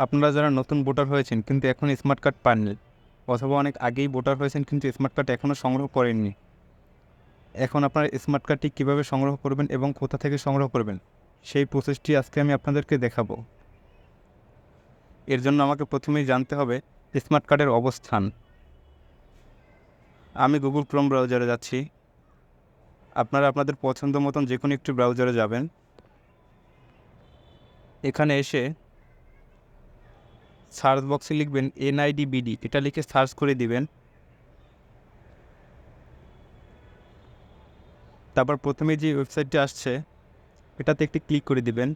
আপনারা যারা নতুন ভোটার হয়েছেন কিন্তু এখন স্মার্ট কার্ড পাননি, অথবা অনেক আগেই ভোটার হয়েছেন কিন্তু স্মার্ট কার্ড এখনও সংগ্রহ করেননি, এখন আপনার স্মার্ট কার্ডটি কীভাবে সংগ্রহ করবেন এবং কোথা থেকে সংগ্রহ করবেন সেই প্রসেসটি আজকে আমি আপনাদেরকে দেখাবো। এর জন্য আমাকে প্রথমেই জানতে হবে স্মার্ট কার্ডের অবস্থান। আমি গুগল ক্রোম ব্রাউজারে যাচ্ছি। আপনারা আপনাদের পছন্দ মতন যে কোনো একটি ব্রাউজারে যাবেন। এখানে এসে সার্চ বক্সে লিখবেন NIDBD, এটা লিখে সার্চ করে দিবেন। তারপর প্রথমে যে ওয়েবসাইটটি আসছে এটাতে একটি ক্লিক করে দিবেন।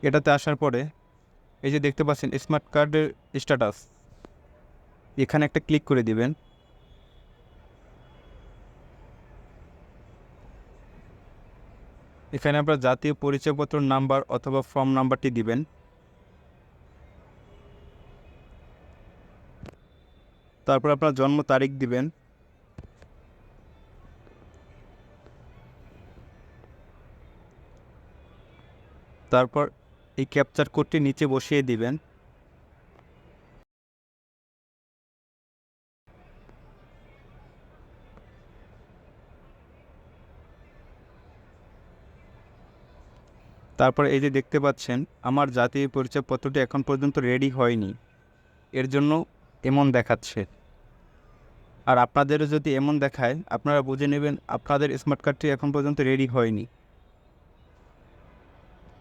এটাতে আসার পরে এই যে দেখতে পাচ্ছেন স্মার্ট কার্ডের স্ট্যাটাস, এখানে একটা ক্লিক করে দিবেন। এখানে আপনার জাতীয় পরিচয়পত্র নাম্বার অথবা ফর্ম নাম্বারটি দিবেন। তারপর আপনার জন্ম তারিখ দিবেন। তারপর এই ক্যাপচার কোডটি নিচে বসিয়ে দিবেন। তারপর এই যে দেখতে পাচ্ছেন আমার জাতীয় পরিচয়পত্রটি এখন পর্যন্ত রেডি হয়নি, এর জন্য এমন দেখাচ্ছে। আর আপনাদেরও যদি এমন দেখায় আপনারা বুঝে নেবেন আপনাদের স্মার্ট কার্ডটি এখন পর্যন্ত রেডি হয়নি।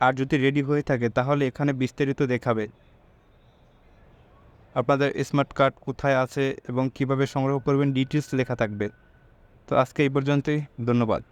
আর যদি রেডি হয়ে থাকে তাহলে এখানে বিস্তারিত দেখাবে আপনাদের স্মার্ট কার্ড কোথায় আছে এবং কিভাবে সংগ্রহ করবেন, ডিটেলস লেখা থাকবে। তো আজকে এই পর্যন্তই, ধন্যবাদ।